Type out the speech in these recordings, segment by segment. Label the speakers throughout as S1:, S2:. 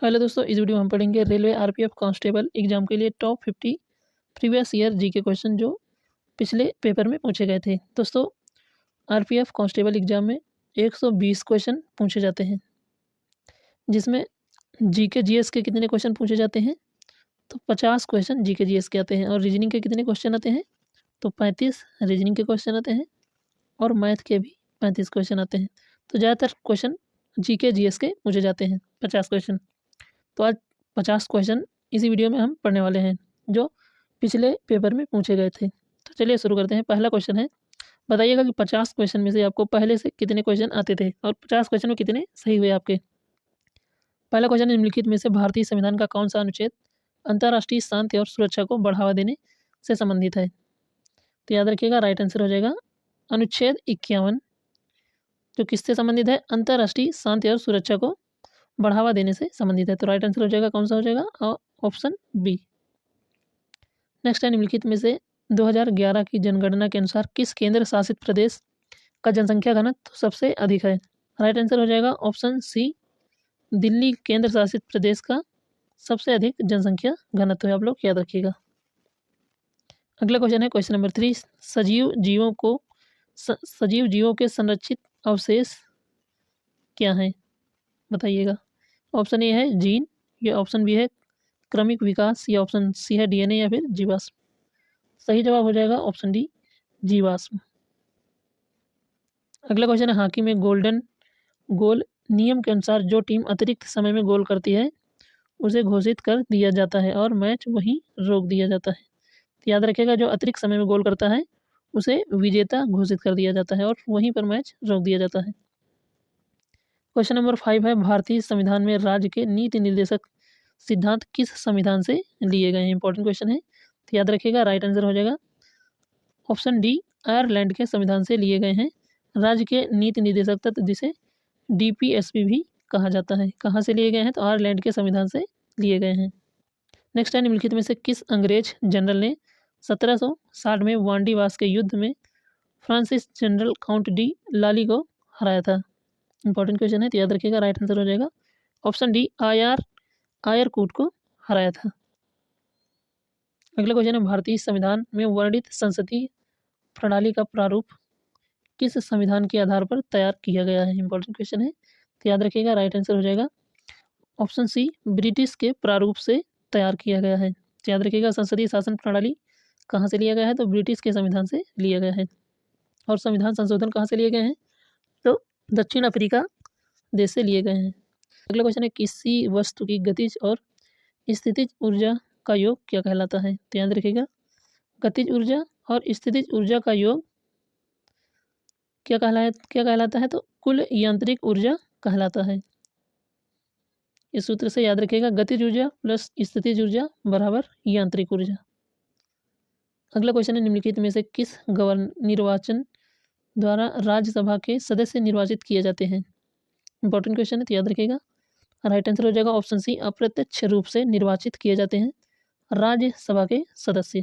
S1: Hello दोस्तों, इस video में हम पढ़ेंगे रेलवे आरपीएफ कांस्टेबल एग्जाम के लिए top 50 previous year GK question जो पिछले पेपर में पूछे गए थे। दोस्तों, आरपीएफ कांस्टेबल एग्जाम में 120 क्वेश्चन पूछे जाते हैं, जिसमें जीके जीएस के कितने क्वेश्चन पूछे जाते हैं तो 50 क्वेश्चन जीके जीएस के आते हैं। और रीजनिंग के कितने क्वेश्चन आते हैं तो 35 रीजनिंग के क्वेश्चन आते हैं और मैथ के भी 35 क्वेश्चन आते हैं। तो ज़्यादातर क्वेश्चन जीके जीएस के पूछे जाते हैं, 50 क्वेश्चन। तो आज 50 क्वेश्चन इसी वीडियो में हम पढ़ने वाले हैं जो पिछले पेपर में पूछे गए थे। तो चलिए शुरू करते हैं। पहला क्वेश्चन है, बताइएगा कि 50 क्वेश्चन में से आपको पहले से कितने क्वेश्चन आते थे और 50 क्वेश्चन में कितने सही हुए आपके। पहला क्वेश्चन है, निम्नलिखित में से भारतीय संविधान का कौन सा अनुच्छेद अंतर्राष्ट्रीय शांति और सुरक्षा को बढ़ावा देने से संबंधित है। तो याद रखिएगा, राइट आंसर हो जाएगा अनुच्छेद 51, जो किससे संबंधित है, अंतर्राष्ट्रीय शांति और सुरक्षा को बढ़ावा देने से संबंधित है। तो राइट आंसर हो जाएगा कौन सा हो जाएगा, ऑप्शन बी। नेक्स्ट है, निम्नलिखित में से 2011 की जनगणना के अनुसार किस केंद्र शासित प्रदेश का जनसंख्या घनत्व सबसे अधिक है। राइट आंसर हो जाएगा ऑप्शन सी, दिल्ली केंद्र शासित प्रदेश का सबसे अधिक जनसंख्या घनत्व है, आप लोग याद रखिएगा। अगला क्वेश्चन है, क्वेश्चन नंबर 3, सजीव जीवों के संरक्षित अवशेष क्या हैं, बताइएगा। ऑप्शन ए है जीन, या ऑप्शन बी है क्रमिक विकास, या ऑप्शन सी है डीएनए, या फिर जीवाश्म। सही जवाब हो जाएगा ऑप्शन डी, जीवाश्म। अगला क्वेश्चन है, हॉकी में गोल्डन गोल नियम के अनुसार जो टीम अतिरिक्त समय में गोल करती है उसे घोषित कर दिया जाता है और मैच वहीं रोक दिया जाता है। तो याद रखिएगा, जो अतिरिक्त समय में गोल करता है उसे विजेता घोषित कर दिया जाता है और वहीं पर मैच रोक दिया जाता है। क्वेश्चन नंबर 5 है, भारतीय संविधान में राज्य के नीति निर्देशक सिद्धांत किस संविधान से लिए गए हैं। इंपॉर्टेंट क्वेश्चन है, तो याद रखिएगा, राइट आंसर हो जाएगा ऑप्शन डी, आयरलैंड के संविधान से लिए गए हैं राज्य के नीति निर्देशक तत्व, जिसे डीपीएसपी भी कहा जाता है। कहाँ से लिए गए हैं तो आयरलैंड के संविधान से लिए गए हैं। नेक्स्ट है, निम्नलिखित में से किस अंग्रेज जनरल ने 1760 में वांडीवास के युद्ध में फ्रांसिस जनरल काउंट डी लाली को हराया था। इंपॉर्टेंट क्वेश्चन है, तो याद रखिएगा, राइट आंसर हो जाएगा ऑप्शन डी, आयरकूट को हराया था। अगला क्वेश्चन है, भारतीय संविधान में वर्णित संसदीय प्रणाली का प्रारूप किस संविधान के आधार पर तैयार किया गया है। इंपॉर्टेंट क्वेश्चन है, तो याद रखिएगा, राइट आंसर हो जाएगा ऑप्शन सी, ब्रिटिश के प्रारूप से तैयार किया गया है। तो याद रखिएगा, संसदीय शासन प्रणाली कहाँ से लिया गया है तो ब्रिटिश के संविधान से लिया गया है। और संविधान संशोधन कहाँ से लिए गए हैं तो दक्षिण अफ्रीका देश से लिए गए हैं। अगला क्वेश्चन है, किसी वस्तु की गतिज और स्थितिज ऊर्जा का योग क्या कहलाता है। तो याद रखिएगा, गतिज ऊर्जा और स्थितिज ऊर्जा का योग क्या कहलाता है तो कुल यांत्रिक ऊर्जा कहलाता है। इस सूत्र से याद रखिएगा, गतिज ऊर्जा प्लस स्थितिज ऊर्जा बराबर यांत्रिक ऊर्जा। अगला क्वेश्चन है, निम्नलिखित में से किस निर्वाचन द्वारा राज्यसभा के सदस्य निर्वाचित किए जाते हैं। इंपॉर्टेंट क्वेश्चन है, तो याद रखिएगा, राइट आंसर हो जाएगा ऑप्शन सी, अप्रत्यक्ष रूप से निर्वाचित किए जाते हैं राज्यसभा के सदस्य।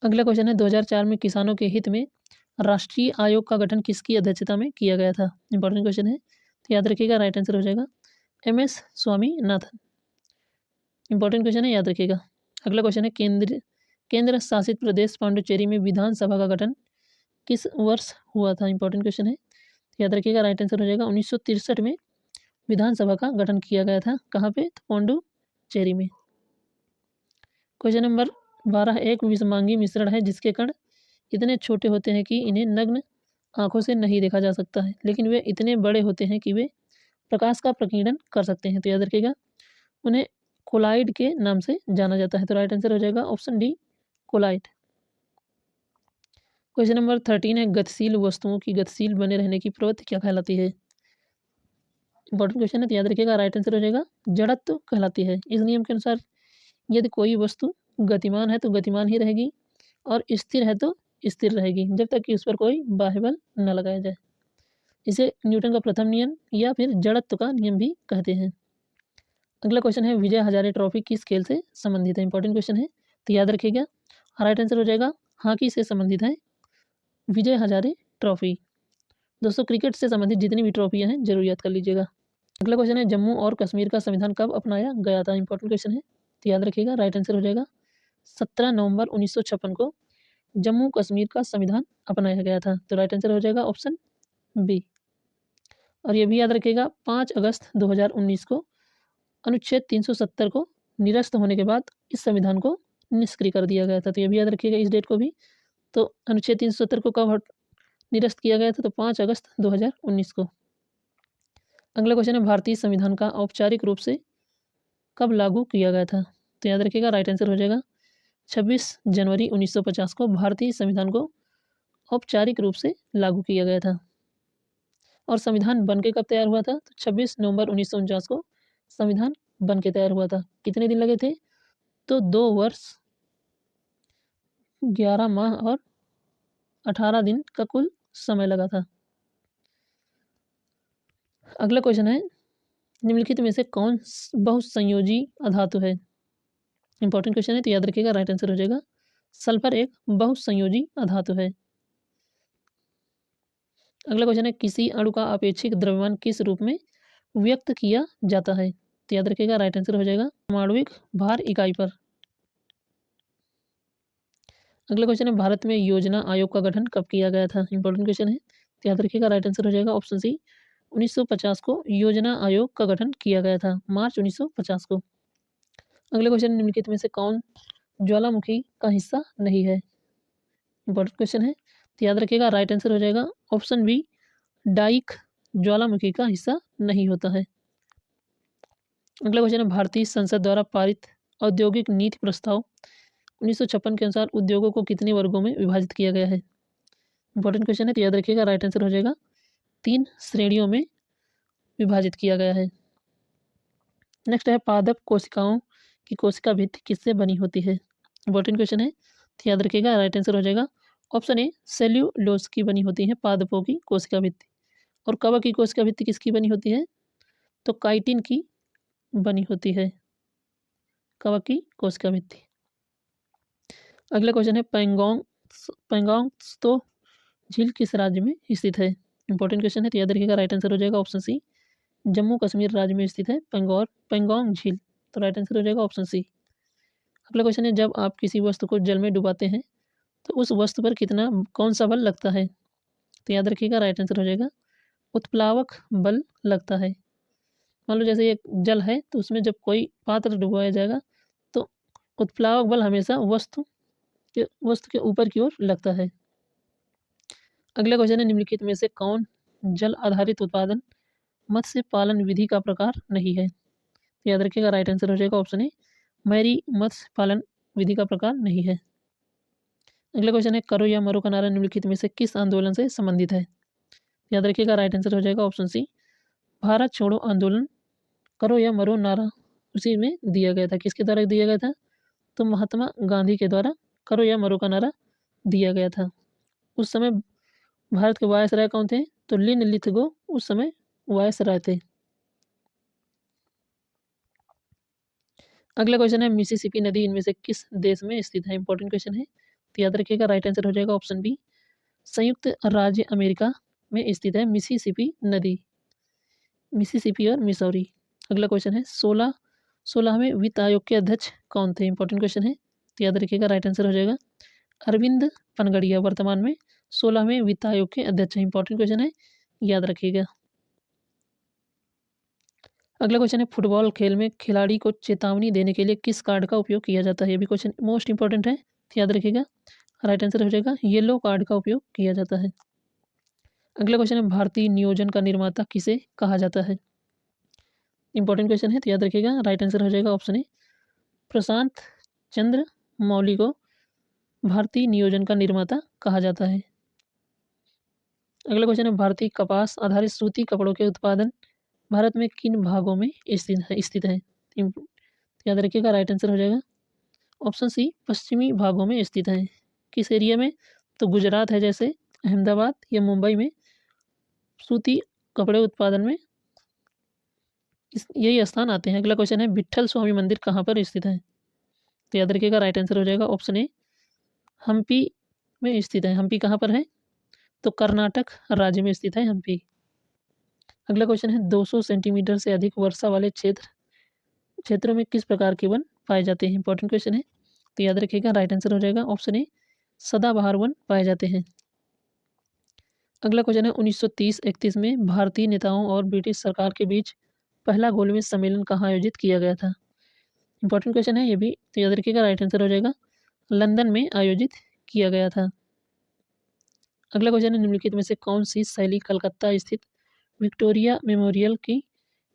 S1: अगला क्वेश्चन है, 2004 में किसानों के हित में राष्ट्रीय आयोग का गठन किसकी अध्यक्षता में किया गया था। इंपॉर्टेंट क्वेश्चन है, तो याद रखिएगा, राइट आंसर हो जाएगा MS स्वामीनाथन। इंपॉर्टेंट क्वेश्चन है, याद रखिएगा। अगला क्वेश्चन है, केंद्र शासित प्रदेश पांडुचेरी में विधानसभा का गठन किस वर्ष हुआ था। इंपॉर्टेंट क्वेश्चन है, तो याद रखिएगा, राइट आंसर हो जाएगा 1963 में विधानसभा का गठन किया गया था। कहाँ पे तो पांडुचेरी में। क्वेश्चन नंबर 12, एक विषमांगी मिश्रण है जिसके कण इतने छोटे होते हैं कि इन्हें नग्न आंखों से नहीं देखा जा सकता है, लेकिन वे इतने बड़े होते हैं कि वे प्रकाश का प्रकीर्णन कर सकते हैं। तो याद रखिएगा, उन्हें कोलाइड के नाम से जाना जाता है। तो राइट आंसर हो जाएगा option D, colloid. Question number 13 है, गतिशील वस्तुओं की गतिशील बने रहने की प्रवृत्ति क्या कहलाती है। इंपॉर्टेंट क्वेश्चन है, तो याद रखिएगा, राइट आंसर हो जाएगा जड़त्व कहलाती है। इस नियम के अनुसार यदि कोई वस्तु गतिमान है तो गतिमान ही रहेगी और स्थिर है तो स्थिर रहेगी जब तक कि उस पर कोई बाह्य बल न लगाया जाए। इसे न्यूटन का प्रथम नियम या फिर जड़त्व का नियम भी कहते हैं। अगला क्वेश्चन है, विजय हजारे ट्रॉफी किस खेल से संबंधित है। इंपॉर्टेंट क्वेश्चन है, तो याद रखिएगा, राइट आंसर हो जाएगा हॉकी से संबंधित है विजय हजारे ट्रॉफी। दोस्तों, क्रिकेट से संबंधित जितनी भी ट्रॉफियाँ हैं जरूर याद कर लीजिएगा। अगला क्वेश्चन है जम्मू और कश्मीर का संविधान कब अपनाया गया था? इंपॉर्टेंट क्वेश्चन है, तो याद रखिएगा राइट आंसर हो जाएगा 17 नवंबर 1956 को जम्मू कश्मीर का संविधान अपनाया गया था। तो राइट आंसर हो जाएगा ऑप्शन बी। और ये भी याद रखिएगा 5 अगस्त 2019 को अनुच्छेद 370 को निरस्त होने के बाद इस संविधान को निष्क्रिय कर दिया गया था। तो ये भी याद रखिएगा इस डेट को भी। तो अनुच्छेद 370 को कब निरस्त किया गया था? तो 5 अगस्त 2019 को। अगला क्वेश्चन है भारतीय संविधान का औपचारिक रूप से कब लागू किया गया था? तो याद रखिएगा राइट आंसर हो जाएगा 26 जनवरी 1950 को भारतीय संविधान को औपचारिक रूप से लागू किया गया था। और संविधान बनके कब तैयार हुआ था? तो 26 नवंबर 1949 को संविधान बनके तैयार हुआ था। कितने दिन लगे थे? तो 2 वर्ष 11 माह और 18 दिन का कुल समय लगा था। अगला क्वेश्चन है निम्नलिखित में से कौन बहुसंयोजी अधातु है? इंपॉर्टेंट क्वेश्चन है, तो याद रखिएगा राइट आंसर हो जाएगा सल्फर एक बहुसंयोजी अधातु है। अगला क्वेश्चन है किसी अणु का अपेक्षिक द्रव्यमान किस रूप में व्यक्त किया जाता है? तो याद रखिएगा राइट आंसर हो जाएगा परमाणुविक भार इकाई पर। अगला क्वेश्चन है भारत में योजना आयोग का गठन कब किया गया था? इंपॉर्टेंट क्वेश्चन है, तो याद रखिएगा राइट आंसर हो जाएगा ऑप्शन सी 1950 को योजना आयोग का गठन किया गया था, मार्च 1950 को। अगले क्वेश्चन निम्नलिखित में से कौन ज्वालामुखी का हिस्सा नहीं है? इंपॉर्टेंट क्वेश्चन है, तो याद रखिएगा राइट आंसर हो जाएगा ऑप्शन बी डाइक ज्वालामुखी का हिस्सा नहीं होता है। अगला क्वेश्चन है भारतीय संसद द्वारा पारित औद्योगिक नीति प्रस्ताव 1956 के अनुसार उद्योगों को कितने वर्गों में विभाजित किया गया है? इंपॉर्टेंट क्वेश्चन है, तो याद रखिएगा राइट आंसर हो जाएगा 3 श्रेणियों में विभाजित किया गया है। नेक्स्ट है पादप कोशिकाओं की कोशिका भित्ति किससे बनी होती है? इंपॉर्टेंट क्वेश्चन है, तो याद रखिएगा राइट आंसर हो जाएगा ऑप्शन ए सेल्यूलोज की बनी होती है पादपों की कोशिका भित्ति। और कवक की कोशिका भित्ति किसकी बनी होती है? तो काइटिन की बनी होती है कवक की कोशिका भित्ति। अगला क्वेश्चन है पैंगोंग तो झील किस राज्य में स्थित है? इंपॉर्टेंट क्वेश्चन है, तो याद रखिएगा राइट आंसर हो जाएगा ऑप्शन सी जम्मू कश्मीर राज्य में स्थित है पैंगोंग झील। तो राइट आंसर हो जाएगा ऑप्शन सी। अगला क्वेश्चन है जब आप किसी वस्तु को जल में डुबाते हैं तो उस वस्तु पर कौन सा बल लगता है? तो याद रखिएगा राइट आंसर हो जाएगा उत्प्लावक बल लगता है। मान लो जैसे एक जल है तो उसमें जब कोई पात्र डुबाया जाएगा तो उत्प्लावक बल हमेशा वस्तु के ऊपर की ओर लगता है। अगला क्वेश्चन है निम्नलिखित में से कौन जल आधारित उत्पादन मत्स्य पालन विधि का प्रकार नहीं है? तो याद रखिएगा राइट आंसर हो जाएगा ऑप्शन ए मैरी मत्स्य पालन विधि का प्रकार नहीं है। अगला क्वेश्चन है करो या मरो का नारा निम्नलिखित में से किस आंदोलन से संबंधित है? याद रखिएगा राइट आंसर हो जाएगा ऑप्शन सी भारत छोड़ो आंदोलन। करो या मरो नारा उसी में दिया गया था। किसके द्वारा दिया गया था? तो महात्मा गांधी के द्वारा करो या मरो का नारा दिया गया था। उस समय भारत के वायसराय कौन थे? तो लिन लिथगो उस समय वायसराय थे। अगला क्वेश्चन है मिसिसिपी नदी इनमें से किस देश में स्थित है? इंपॉर्टेंट क्वेश्चन है, तो याद रखिएगा राइट आंसर हो जाएगा ऑप्शन बी संयुक्त राज्य अमेरिका में स्थित है मिसिसिपी नदी, मिसिसिपी और मिसौरी। अगला क्वेश्चन है 16वें वित्त आयोग के अध्यक्ष कौन थे? इंपॉर्टेंट क्वेश्चन है, तो याद रखिएगा राइट आंसर हो जाएगा अरविंद पनगड़िया वर्तमान में 16वें वित्त आयोग के अध्यक्ष हैं। इंपॉर्टेंट क्वेश्चन है, याद रखिएगा। अगला क्वेश्चन है फुटबॉल खेल में खिलाड़ी को चेतावनी देने के लिए किस कार्ड का उपयोग किया जाता है? ये भी क्वेश्चन मोस्ट इंपॉर्टेंट है, तो याद रखिएगा राइट आंसर हो जाएगा येलो कार्ड का उपयोग किया जाता है। अगला क्वेश्चन है भारतीय नियोजन का निर्माता किसे कहा जाता है? इंपॉर्टेंट क्वेश्चन है, तो याद रखिएगा राइट आंसर हो जाएगा ऑप्शन ए प्रशांत चंद्र मौली को भारतीय नियोजन का निर्माता कहा जाता है। अगला क्वेश्चन है भारतीय कपास आधारित सूती कपड़ों के उत्पादन भारत में किन भागों में स्थित है? याद रखिएगा राइट आंसर हो जाएगा ऑप्शन सी पश्चिमी भागों में स्थित है। किस एरिया में? तो गुजरात है जैसे अहमदाबाद या मुंबई में सूती कपड़े उत्पादन में यही स्थान आते हैं। अगला क्वेश्चन है विट्ठल स्वामी मंदिर कहाँ पर स्थित है? तो याद रखिएगा राइट आंसर हो जाएगा ऑप्शन ए हम्पी में स्थित है। हम्पी कहाँ पर है? तो कर्नाटक राज्य में स्थित है हम्पी। अगला क्वेश्चन है 200 सेंटीमीटर से अधिक वर्षा वाले क्षेत्रों में किस प्रकार के वन पाए जाते हैं? इंपॉर्टेंट क्वेश्चन है, तो याद रखिएगा। राइट आंसर हो जाएगा ऑप्शन ए, सदाबहार वन पाए जाते हैं। अगला क्वेश्चन है 1930-31 में भारतीय नेताओं और ब्रिटिश सरकार के बीच पहला गोलमेज सम्मेलन कहाँ आयोजित किया गया था? इंपॉर्टेंट क्वेश्चन है ये भी, तो याद रखिएगा। राइट आंसर हो जाएगा लंदन में आयोजित किया गया था। अगला क्वेश्चन है निम्नलिखित में से कौन सी शैली कलकत्ता स्थित विक्टोरिया मेमोरियल की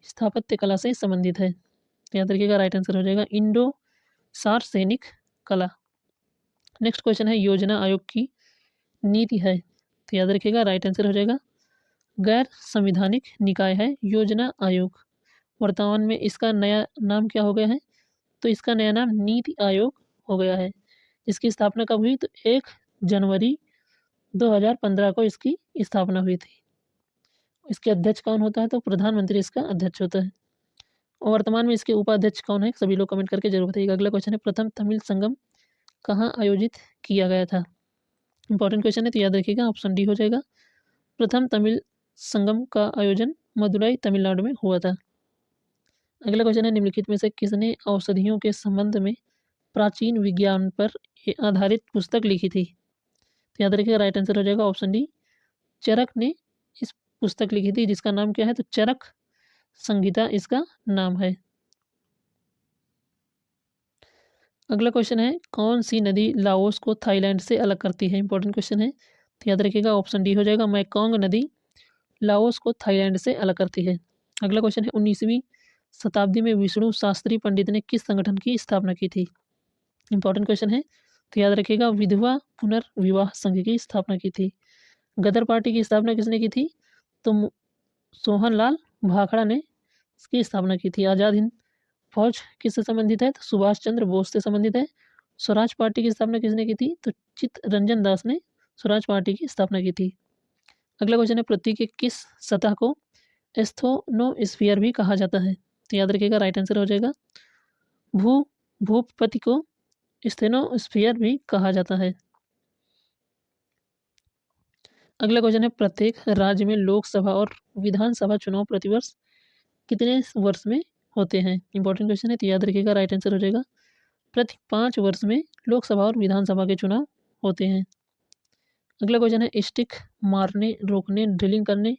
S1: स्थापत्य कला से संबंधित है? याद रखिएगा। राइट आंसर हो जाएगा इंडो सार्सेनिक कला। नेक्स्ट क्वेश्चन है योजना आयोग की नीति है, तो याद रखिएगा। राइट आंसर हो जाएगा गैर संवैधानिक निकाय है योजना आयोग। वर्तमान में इसका नया नाम क्या हो गया है? तो इसका नया नाम नीति आयोग हो गया है। इसकी स्थापना कब हुई? तो 1 जनवरी 2015 को इसकी स्थापना हुई थी। इसके अध्यक्ष कौन होता है? तो प्रधानमंत्री इसका अध्यक्ष होता है। और वर्तमान में इसके उपाध्यक्ष कौन है? सभी लोग कमेंट करके जरूर बताइएगा। अगला क्वेश्चन है प्रथम तमिल संगम कहाँ आयोजित किया गया था? इंपॉर्टेंट क्वेश्चन है, तो याद रखिएगा ऑप्शन डी हो जाएगा। प्रथम तमिल संगम का आयोजन मदुरई तमिलनाडु में हुआ था। अगला क्वेश्चन है निम्नलिखित में से किसने औषधियों के संबंध में प्राचीन विज्ञान पर आधारित पुस्तक लिखी थी? तो याद रखिएगा। राइट आंसर हो जाएगा ऑप्शन डी, चरक ने इस पुस्तक लिखी थी, जिसका नाम क्या है? तो चरक संहिता इसका नाम है। अगला क्वेश्चन है कौन सी नदी लाओस को थाईलैंड से अलग करती है? इंपॉर्टेंट क्वेश्चन है, तो याद रखिएगा ऑप्शन डी हो जाएगा मैकोंग नदी लाओस को थाईलैंड से अलग करती है। अगला क्वेश्चन है 19वीं शताब्दी में विष्णु शास्त्री पंडित ने किस संगठन की स्थापना की थी? इंपॉर्टेंट क्वेश्चन है, तो याद रखिएगा विधवा पुनर्विवाह संघ की स्थापना की थी। गदर पार्टी की स्थापना किसने की थी? तो सोहनलाल भाखड़ा ने इसकी स्थापना की थी। आज़ाद हिंद फौज किससे संबंधित है? तो सुभाष चंद्र बोस से संबंधित है। स्वराज पार्टी की स्थापना किसने की थी? तो चित्तरंजन दास ने स्वराज पार्टी की स्थापना की थी। अगला क्वेश्चन है पृथ्वी के किस सतह को एस्थोनोस्फीयर भी कहा जाता है? तो याद रखिएगा। राइट आंसर हो जाएगा भूपति को एस्थेनोस्फीयर भी कहा जाता है। अगला क्वेश्चन है प्रत्येक राज्य में लोकसभा और विधानसभा चुनाव प्रतिवर्ष कितने वर्ष में होते हैं? इंपॉर्टेंट क्वेश्चन है, तो याद रखिएगा। राइट आंसर हो जाएगा प्रति 5 वर्ष में लोकसभा और विधानसभा के चुनाव होते हैं। अगला क्वेश्चन है स्टिक मारने, रोकने, ड्रिलिंग करने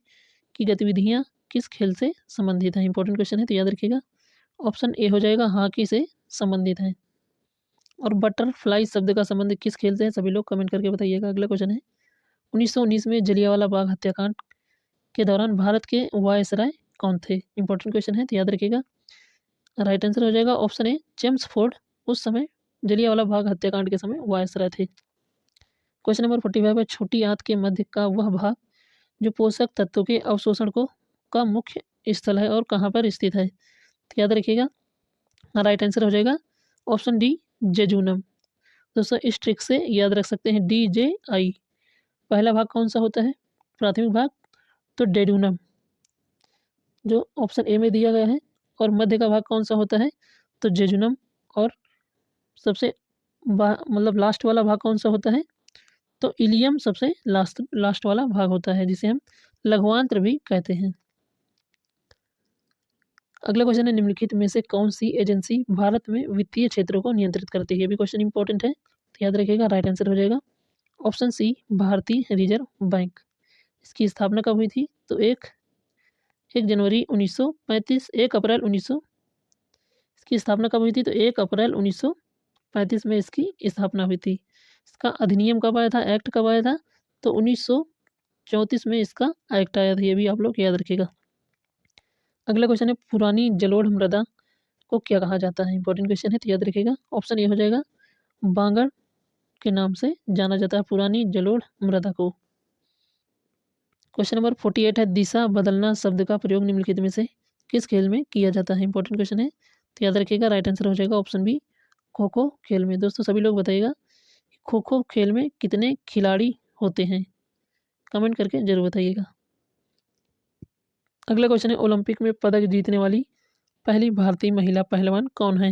S1: की गतिविधियां किस खेल से संबंधित हैं? इंपॉर्टेंट क्वेश्चन है, तो याद रखिएगा ऑप्शन ए हो जाएगा हॉकी से संबंधित है। और बटरफ्लाई शब्द का संबंध किस खेल से है? सभी लोग कमेंट करके बताइएगा। अगला क्वेश्चन है 1919 में जलियांवाला बाग हत्याकांड के दौरान भारत के वायसराय कौन थे? इंपॉर्टेंट क्वेश्चन है, तो याद रखिएगा। राइट आंसर हो जाएगा ऑप्शन ए जेम्स फोर्ड उस समय जलियांवाला बाग हत्याकांड के समय वायसराय थे। क्वेश्चन नंबर 45 है छोटी आंत के मध्य का वह भाग जो पोषक तत्वों के अवशोषण को का मुख्य स्थल है और कहाँ पर स्थित है? तो याद रखिएगा। राइट आंसर हो जाएगा ऑप्शन डी जेजुनम। दोस्तों इस ट्रिक से याद रख सकते हैं DJI। पहला भाग कौन सा होता है? प्राथमिक भाग, तो डेडुनम जो ऑप्शन ए में दिया गया है। और मध्य का भाग कौन सा होता है? तो जेजुनम। और सबसे मतलब लास्ट वाला भाग कौन सा होता है? तो इलियम सबसे लास्ट वाला भाग होता है, जिसे हम लघुआंत्र भी कहते हैं। अगला क्वेश्चन है निम्नलिखित में से कौन सी एजेंसी भारत में वित्तीय क्षेत्रों को नियंत्रित करती है? ये भी क्वेश्चन इंपॉर्टेंट है, तो याद रखिएगा। राइट आंसर हो जाएगा ऑप्शन सी भारतीय रिजर्व बैंक। इसकी स्थापना कब हुई थी? तो 1 जनवरी 1935, 1 अप्रैल 1900 इसकी स्थापना कब हुई थी? तो 1 अप्रैल 1935 में इसकी स्थापना हुई थी। इसका अधिनियम कब आया था? एक्ट कब आया था? तो 1934 में इसका एक्ट आया था। ये भी आप लोग याद रखिएगा। अगला क्वेश्चन है पुरानी जलोढ़ मृदा को क्या कहा जाता है? इंपॉर्टेंट क्वेश्चन है, तो याद रखिएगा ऑप्शन ए हो जाएगा बांगड़ के नाम से जाना जाता है पुरानी जलोढ़ मृदा को। क्वेश्चन नंबर 48 है दिशा बदलना शब्द का प्रयोग निम्नलिखित में से किस खेल में किया जाता है? इंपॉर्टेंट क्वेश्चन है, तो याद रखिएगा। राइट आंसर हो जाएगा ऑप्शन बी खो खो खेल में। दोस्तों सभी लोग बताइएगा खो खो खेल में कितने खिलाड़ी होते हैं? कमेंट करके जरूर बताइएगा। अगला क्वेश्चन है ओलंपिक में पदक जीतने वाली पहली भारतीय महिला पहलवान कौन है?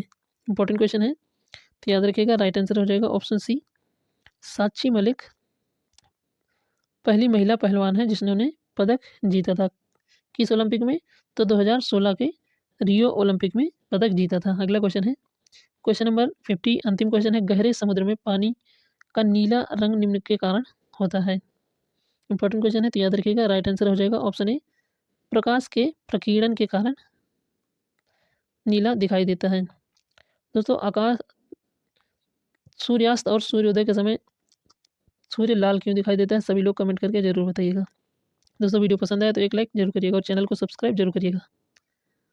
S1: इंपॉर्टेंट क्वेश्चन है, तो याद रखिएगा। राइट आंसर हो जाएगा ऑप्शन सी साक्षी मलिक पहली महिला पहलवान है जिन्होंने पदक जीता था। किस ओलंपिक में? तो 2016 के रियो ओलंपिक में पदक जीता था। अगला क्वेश्चन है क्वेश्चन नंबर 50, अंतिम क्वेश्चन है, गहरे समुद्र में पानी का नीला रंग निम्न के कारण होता है। इंपॉर्टेंट क्वेश्चन है तो याद रखिएगा। राइट आंसर हो जाएगा ऑप्शन ए, प्रकाश के प्रकीर्णन के कारण नीला दिखाई देता है। दोस्तों आकाश सूर्यास्त और सूर्योदय के समय सूर्य लाल क्यों दिखाई देता है? सभी लोग कमेंट करके जरूर बताइएगा। दोस्तों वीडियो पसंद आया तो एक लाइक जरूर करिएगा और चैनल को सब्सक्राइब जरूर करिएगा।